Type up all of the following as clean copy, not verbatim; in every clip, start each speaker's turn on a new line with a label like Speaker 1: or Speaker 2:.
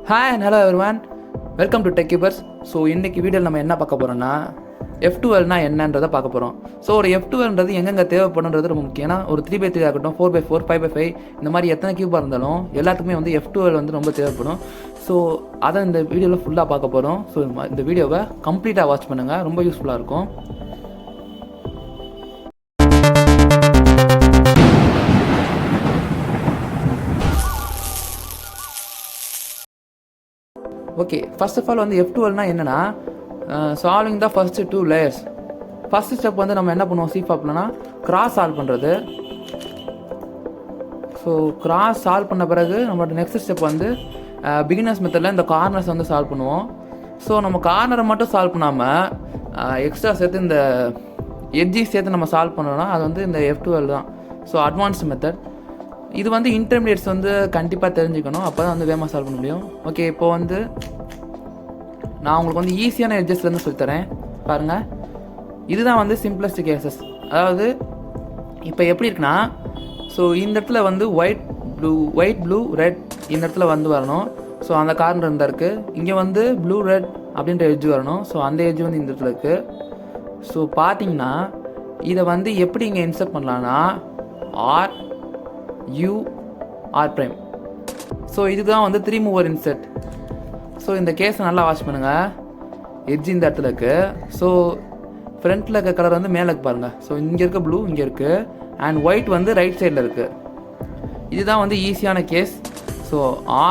Speaker 1: Hi and hello everyone, welcome to techcubers. So இன்றைக்கி வீடியோவில் நம்ம என்ன பார்க்க போகிறோம்னா F2Lனா என்னன்றதை பார்க்க போகிறோம். ஸோ ஒரு F2Lன்றது எங்கெங்கே தேவைப்படுன்றது ரொம்ப முக்கியம். ஏன்னா ஒரு 3x3 ஆகட்டும், 4x4, 5x5 இந்த மாதிரி எத்தனை கியூபாக இருந்தாலும் எல்லாத்துக்குமே வந்து F2L வந்து ரொம்ப தேவைப்படும். ஸோ அதை இந்த வீடியோவில் ஃபுல்லாக பார்க்க போகிறோம். ஸோ இந்த வீடியோவை கம்ப்ளீட்டாக வாட்ச் பண்ணுங்கள், ரொம்ப யூஸ்ஃபுல்லாக இருக்கும். ஓகே, ஃபர்ஸ்ட் ஆஃப் ஆல் வந்து F2Lனா என்னென்னா solving the first 2 layers. First step வந்து நம்ம என்ன பண்ணுவோம் CFOPலனா கிராஸ் சால்வ் பண்ணுறது. ஸோ கிராஸ் சால்வ் பண்ண பிறகு நம்மளோட நெக்ஸ்ட் ஸ்டெப் வந்து பிகினர்ஸ் மெத்தடில் இந்த கார்னர்ஸ் வந்து சால்வ் பண்ணுவோம். ஸோ நம்ம கார்னரை மட்டும் சால்வ் பண்ணாமல் எக்ஸ்ட்ரா சேர்த்து இந்த எட்ஜி சேர்த்து நம்ம சால்வ் பண்ணோம்னா அது வந்து இந்த F2L தான். So advanced method. இது வந்து இன்டர்மீடியட்ஸ் வந்து கண்டிப்பாக தெரிஞ்சுக்கணும், அப்போ தான் வந்து வேகமாக சால்வ் பண்ண முடியும். ஓகே, இப்போ வந்து நான் உங்களுக்கு வந்து ஈஸியான எட்ஜஸ்லேருந்து சொல்லித்தரேன் பாருங்கள். இதுதான் வந்து சிம்பிளஸ்ட் கேசஸ். அதாவது இப்போ எப்படி இருக்குன்னா, ஸோ இந்த இடத்துல வந்து ஒயிட் ப்ளூ ரெட் இந்த இடத்துல வந்து வரணும். ஸோ அந்த கார்னர் இருந்தால் இருக்குது. இங்கே வந்து ப்ளூ ரெட் அப்படின்ற எட்ஜ் வரணும். ஸோ அந்த எட்ஜ் வந்து இந்த இடத்துல இருக்குது. ஸோ பார்த்தீங்கன்னா இதை வந்து எப்படி இங்கே இன்சர்ட் பண்ணலான்னா R U R prime. So இதுதான் வந்து 3 மூவர் இன்செர்ட். ஸோ இந்த கேஸை நல்லா வாட்ச் பண்ணுங்கள். எட்ஜ் இந்த இடத்துல இருக்குது. ஸோ ஃப்ரண்ட்டில் இருக்க கலர் வந்து மேலே இருக்கு பாருங்கள். ஸோ இங்கே இருக்க ப்ளூ இங்கே இருக்குது அண்ட் ஒயிட் வந்து ரைட் சைடில் இருக்குது. இதுதான் வந்து ஈஸியான case. So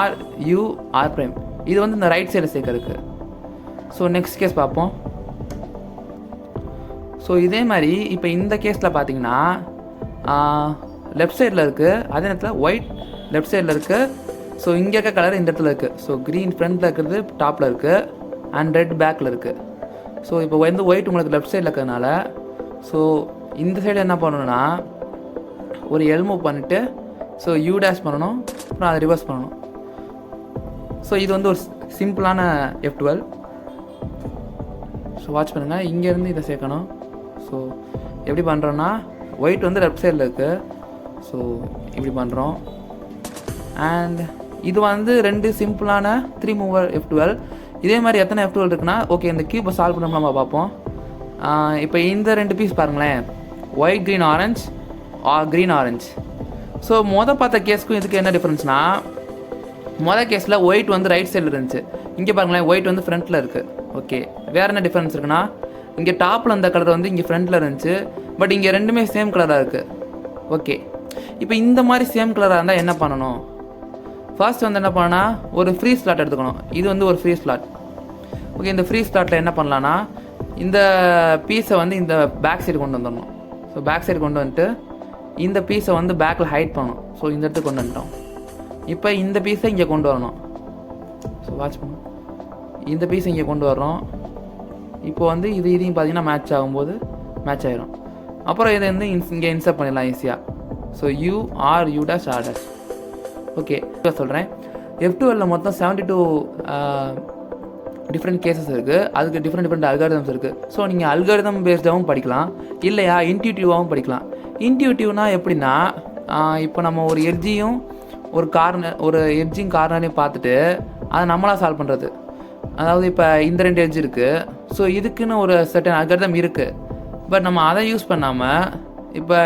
Speaker 1: R U R prime இது வந்து இந்த ரைட் சைடில் சேர்க்க இருக்குது. ஸோ நெக்ஸ்ட் கேஸ் பார்ப்போம். ஸோ இதே மாதிரி இப்போ இந்த கேஸில் பார்த்தீங்கன்னா லெஃப்ட் சைடில் இருக்குது, அதே நேரத்தில் ஒயிட் லெஃப்ட் சைடில் இருக்குது. ஸோ இங்கே இருக்க கலர் இந்த இடத்துல இருக்குது. ஸோ க்ரீன் ஃப்ரண்ட்டில் இருக்கிறது டாப்பில் இருக்குது அண்ட் ரெட் பேக்கில் இருக்குது. ஸோ இப்போ வந்து ஒயிட் உங்களுக்கு லெஃப்ட் சைடில் இருக்கிறதுனால ஸோ இந்த சைடு என்ன பண்ணணும்னா ஒரு எல் மூவ் பண்ணிவிட்டு ஸோ யூ டேஷ் பண்ணணும், அப்புறம் அதை ரிவர்ஸ் பண்ணணும். ஸோ இது வந்து ஒரு சிம்பிளான F2L. ஸோ வாட்ச் பண்ணுங்கள். இங்கேருந்து இதை சேர்க்கணும். ஸோ எப்படி பண்ணுறோன்னா ஒயிட் வந்து லெஃப்ட் சைடில் இருக்குது. ஸோ இப்படி பண்ணுறோம். அண்ட் இது வந்து 2 சிம்பிளான 3 மூவர் F2L. இதே மாதிரி எத்தனை F2L இருக்குன்னா ஓகே, இந்த கியூபை சால்வ் பண்ண நம்ம பார்ப்போம். இப்போ இந்த 2 பீஸ் பாருங்களேன், white green orange green orange. So பார்த்த கேஸுக்கும் இதுக்கு என்ன டிஃப்ரென்ஸ்னால் கேஸில் ஒயிட் வந்து ரைட் சைடில் இருந்துச்சு. இங்கே பாருங்களேன், ஒயிட் வந்து ஃப்ரண்ட்டில் இருக்குது. ஓகே, வேறு என்ன டிஃப்ரென்ஸ் இருக்குன்னா இங்கே டாப்பில் அந்த கலர் வந்து இங்கே ஃப்ரண்ட்டில் இருந்துச்சு, பட் இங்கே ரெண்டுமே சேம் கலராக இருக்குது. ஓகே, இப்போ இந்த மாதிரி சேம் கலராக இருந்தால் என்ன பண்ணணும்? ஃபர்ஸ்ட் வந்து என்ன பண்ணனா ஒரு ஃப்ரீ ஸ்லாட் எடுத்துக்கணும். இது வந்து ஒரு ஃப்ரீ ஸ்லாட். ஓகே, இந்த ஃப்ரீ ஸ்லாட்டில் என்ன பண்ணலான்னா இந்த பீஸை வந்து இந்த பேக் சைடு கொண்டு வந்துடணும். ஸோ பேக் சைடு கொண்டு வந்துட்டு இந்த பீஸை வந்து பேக்கில் ஹைட் பண்ணணும். ஸோ இந்த இடத்துக்கு கொண்டு வந்துட்டோம். இப்போ இந்த பீஸை இங்கே கொண்டு வரணும். ஸோ வாட்ச் பண்ணணும். இந்த பீஸை இங்கே கொண்டு வர்றோம். இப்போ வந்து இதையும் பார்த்தீங்கன்னா மேட்ச் ஆகும்போது மேட்ச் ஆகிரும். அப்புறம் இதை வந்து இங்கே இன்சர்ட் பண்ணிடலாம் ஈஸியாக. So U R U dash R dash. Okay, இப்போ சொல்கிறேன். F2Lல மொத்தம் 72 டிஃப்ரெண்ட் கேசஸ் இருக்குது. அதுக்கு டிஃப்ரெண்ட் அல்காரிதம்ஸ் இருக்குது. ஸோ நீங்கள் அல்காரிதம் பேஸ்டாகவும் படிக்கலாம், இல்லையா இன்ட்யூட்டிவாகவும் படிக்கலாம். இன்ட்யூட்டிவ்னா எப்படின்னா இப்போ நம்ம ஒரு எட்ஜையும் ஒரு எட்ஜிங் கார்னரையும் பார்த்துட்டு அதை நம்மளாக சால்வ் பண்ணுறது. அதாவது இப்போ இந்த 2 எட்ஜ் இருக்குது. ஸோ இதுக்குன்னு ஒரு சர்டன் அல்காரிதம் இருக்குது. பட் நம்ம அதை யூஸ் பண்ணாமல் இப்போ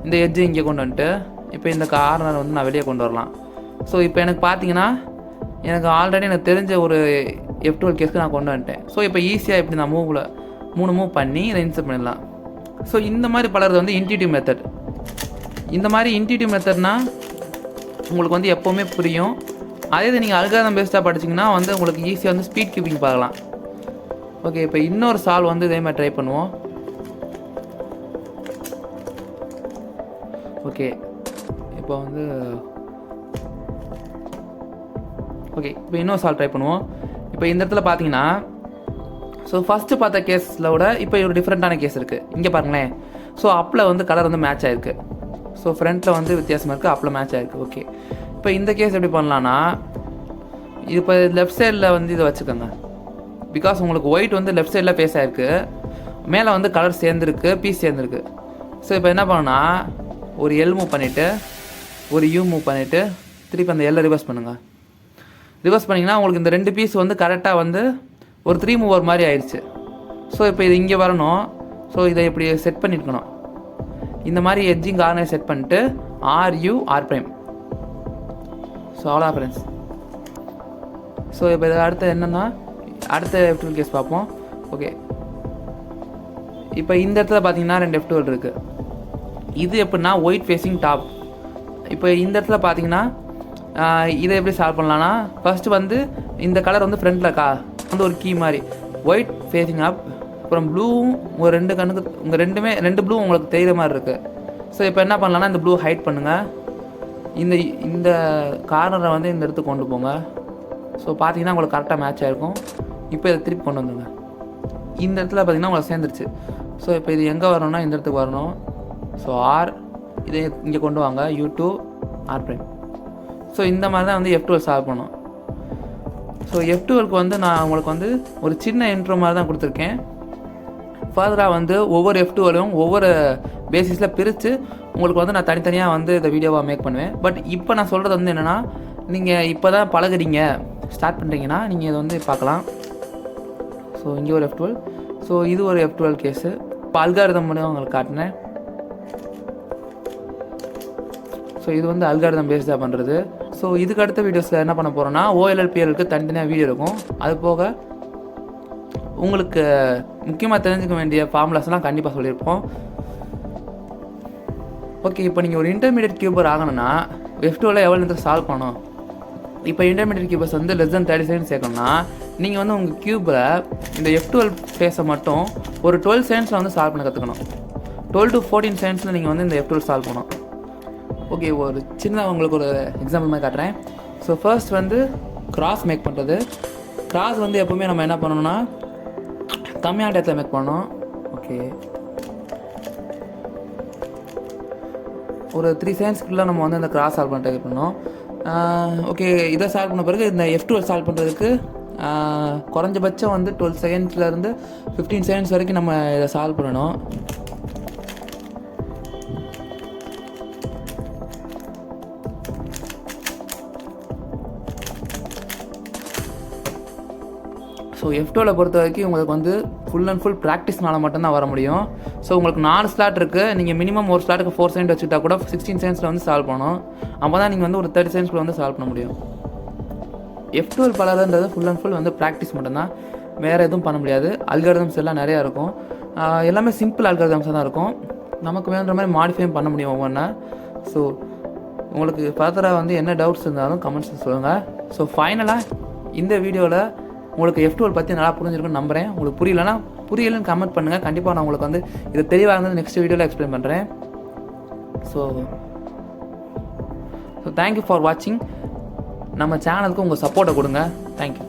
Speaker 1: இந்த எட்ஜை இங்கே கொண்டு வந்துட்டு இப்போ இந்த கார்னர் வந்து நான் வெளியே கொண்டு வரலாம். ஸோ இப்போ எனக்கு பார்த்தீங்கன்னா எனக்கு ஆல்ரெடி எனக்கு தெரிஞ்ச ஒரு F2L கேஸ்க்கு நான் கொண்டு வந்துட்டேன். ஸோ இப்போ ஈஸியாக இப்படி நான் 3 மூவ் பண்ணி இதை இன்சர்ட் பண்ணிடலாம். ஸோ இந்த மாதிரி பலறது வந்து இன்ட்யூட்டிவ் மெத்தட். இந்த மாதிரி இன்ட்யூட்டிவ் மெத்தட்னால் உங்களுக்கு வந்து எப்போவுமே புரியும். அதே இது நீங்கள் அல்காரிதம் பேஸ்டாக படிச்சிங்கன்னா வந்து உங்களுக்கு ஈஸியாக வந்து ஸ்பீட் கியூபிங் பார்க்கலாம். ஓகே, இப்போ இன்னொரு சால்வ் வந்து இதே மாதிரி ட்ரை பண்ணுவோம். ஓகே, இப்போ வந்து இப்போ இன்னொரு சால்வ் ட்ரை பண்ணுவோம். இப்போ இந்த இடத்துல பார்த்தீங்கன்னா ஸோ ஃபஸ்ட்டு பார்த்த கேஸில் விட இப்போ ஒரு டிஃப்ரெண்ட்டான கேஸ் இருக்குது. இங்கே பாருங்களேன். ஸோ அப்பில் வந்து கலர் வந்து மேட்ச் ஆகிருக்கு. ஸோ ஃப்ரண்ட்டில் வந்து வித்தியாசமாக இருக்குது, அப்பில் மேட்ச் ஆகிருக்கு. ஓகே, இப்போ இந்த கேஸ் எப்படி பண்ணலான்னா இது இப்போ லெஃப்ட் சைடில் வந்து இதை வச்சுக்கோங்க. பிகாஸ் உங்களுக்கு ஒயிட் வந்து லெஃப்ட் சைடில் ஃபேஸ் ஆகிருக்கு, மேலே வந்து கலர் சேர்ந்துருக்கு, பீஸ் சேர்ந்துருக்கு. ஸோ இப்போ என்ன பண்ணணும்னா ஒரு எல் மூவ் பண்ணிவிட்டு ஒரு யூ மூவ் பண்ணிவிட்டு திருப்பி அந்த எல்லை ரிவர்ஸ் பண்ணுங்கள். ரிவர்ஸ் பண்ணிங்கன்னா உங்களுக்கு இந்த 2 பீஸ் வந்து கரெக்டாக வந்து ஒரு 3 மூவர் மாதிரி ஆயிடுச்சு. ஸோ இப்போ இது இங்கே வரணும். ஸோ இதை இப்படி செட் பண்ணியிருக்கணும். இந்த மாதிரி எட்ஜிங் கார்னர் செட் பண்ணிட்டு R'. ஸோ அவ்வளோ ஃப்ரெண்ட்ஸ். ஸோ இப்போ இதை அடுத்து என்னென்னா அடுத்த F2L கேஸ் பார்ப்போம். ஓகே, இப்போ இந்த இடத்துல பார்த்தீங்கன்னா 2 F2L இருக்குது. இது எப்படின்னா ஒயிட் ஃபேஸிங் டாப். இப்போ இந்த இடத்துல பார்த்தீங்கன்னா இதை எப்படி சால்வ் பண்ணலான்னா, ஃபஸ்ட்டு வந்து இந்த கலர் வந்து ஃப்ரண்ட்டில் வந்து ஒரு கீ மாதிரி ஒயிட் ஃபேஸிங் அப், அப்புறம் ப்ளூவும் ஒரு 2 கண்ணுக்கு உங்கள் 2 ப்ளூ உங்களுக்கு தெரிகிற மாதிரி இருக்குது. ஸோ இப்போ என்ன பண்ணலான்னா இந்த ப்ளூ ஹைட் பண்ணுங்கள். இந்த கார்னரை வந்து இந்த இடத்துக்கு கொண்டு போங்க. ஸோ பார்த்தீங்கன்னா உங்களுக்கு கரெக்டாக மேட்ச் ஆகிருக்கும். இப்போ இதை திருப்பி கொண்டு வந்துடுங்க. இந்த இடத்துல பார்த்தீங்கன்னா உங்களுக்கு சேர்ந்துருச்சு. ஸோ இப்போ இது எங்கே வரணும்னா இந்த இடத்துக்கு வரணும். ஸோ இதை இங்கே கொண்டு வாங்க, U2 R'. ஸோ இந்த மாதிரி தான் வந்து F2L சால்வ் பண்ணோம். ஸோ F2Lக்கு வந்து நான் உங்களுக்கு வந்து ஒரு சின்ன இன்ட்ரோ மாதிரி தான் கொடுத்துருக்கேன். ஃபர்தராக வந்து ஒவ்வொரு F2Lயும் ஒவ்வொரு பேசிஸில் பிரித்து உங்களுக்கு வந்து நான் தனித்தனியாக வந்து இந்த வீடியோவாக மேக் பண்ணுவேன். பட் இப்போ நான் சொல்கிறது வந்து என்னென்னா, நீங்கள் இப்போ தான் பழகுறீங்க, ஸ்டார்ட் பண்ணுறீங்கன்னா நீங்கள் இதை வந்து பார்க்கலாம். ஸோ இங்கே ஒரு F2L. ஸோ இது ஒரு F2L கேஸு. இப்போ அல்காரிதம் மட்டும் உங்களுக்கு காட்டினேன். ஸோ இது வந்து அல்காரிதம் பேஸ்டாக பண்ணுறது. ஸோ இதுக்கு அடுத்த வீடியோஸில் என்ன பண்ண போகிறோன்னா, OLL PLக்கு தனித்தனியாக வீடியோ இருக்கும். அது போக உங்களுக்கு முக்கியமாக தெரிஞ்சுக்க வேண்டிய ஃபார்முலாஸ்லாம் கண்டிப்பாக சொல்லியிருப்போம். ஓகே, இப்போ நீங்கள் ஒரு இன்டர்மீடியட் கியூபர் ஆகணும்னா F2L எவ்வளோ நேரத்துக்கு சால்வ் பண்ணணும். இப்போ இன்டர்மீடியட் கியூபர்ஸ் வந்து less than 30 செகண்ட்ஸ் சேர்க்கணும்னா நீங்கள் வந்து உங்கள் கியூபில் இந்த F2L ஃபேஸை மட்டும் ஒரு 12 செகண்ட்ஸில் வந்து சால்வ் பண்ண கற்றுக்கணும். 12 to 14 செகண்ட்ஸில் நீங்கள் வந்து இந்த F2L சால்வ் பண்ணணும். ஓகே, ஒரு சின்ன உங்களுக்கு ஒரு எக்ஸாம்பிள் மாதிரி காட்டுறேன். ஸோ ஃபர்ஸ்ட் வந்து கிராஸ் மேக் பண்ணுறது. கிராஸ் வந்து எப்போவுமே நம்ம என்ன பண்ணணும்னா கம்மியான டயத்தில் மேக் பண்ணணும். ஓகே, ஒரு 3 செகண்ட்ஸ்க்குள்ளே நம்ம வந்து அந்த கிராஸ் சால்வ் பண்ண ட்ரை பண்ணணும். ஓகே, இதை சால்வ் பண்ண பிறகு இந்த F2L சால்வ் பண்ணுறதுக்கு குறைஞ்சபட்சம் வந்து 12 செகண்ட்ஸ்லேருந்து 15 செகண்ட்ஸ் வரைக்கும் நம்ம இதை சால்வ் பண்ணணும். ஸோ F2L பொறுத்த வரைக்கும் உங்களுக்கு வந்து ஃபுல் அண்ட் ஃபுல் ப்ராக்டிஸ்னால மட்டும்தான் வர முடியும். ஸோ உங்களுக்கு 4 ஸ்லாட் இருக்குது. நீங்கள் மினிமம் ஒரு ஸ்லாட்டுக்கு 4 செகண்ட் வச்சுக்கிட்டா கூட 16 செகண்ட்ஸில் வந்து சால்வ் பண்ணணும். அப்போ தான் நீங்கள் வந்து ஒரு 30 செகண்ட்ஸில் வந்து சால்வ் பண்ண முடியும். F2L பலருன்றது ஃபுல் அண்ட் ஃபுல் வந்து ப்ராக்டிஸ் மட்டும்தான், வேறு எதுவும் பண்ண முடியாது. அல்காரிதம்ஸ் எல்லாம் நிறையா இருக்கும். எல்லாமே சிம்பிள் அல்காரிதம்ஸாக தான் இருக்கும். நமக்கு வேணுன்ற மாதிரி மாடிஃபையும் பண்ண முடியும் ஒவ்வொன்றா. ஸோ உங்களுக்கு ஃபர்தராக வந்து என்ன டவுட்ஸ் இருந்தாலும் கமெண்ட்ஸில் சொல்லுங்கள். ஸோ ஃபைனலாக இந்த வீடியோவில் உங்களுக்கு F2L பற்றி நல்லா புரிஞ்சிருக்குன்னு நம்புகிறேன். உங்களுக்கு புரியலன்னு கமெண்ட் பண்ணுங்கள். கண்டிப்பாக நான் உங்களுக்கு வந்து இது தெளிவாக இருந்தது நெக்ஸ்ட் வீடியோவில் எக்ஸ்பிளைன் பண்ணுறேன். ஸோ தேங்க்யூ ஃபார் வாட்சிங். நம்ம சேனலுக்கு உங்கள் சப்போர்ட்டை கொடுங்க. தேங்க்யூ.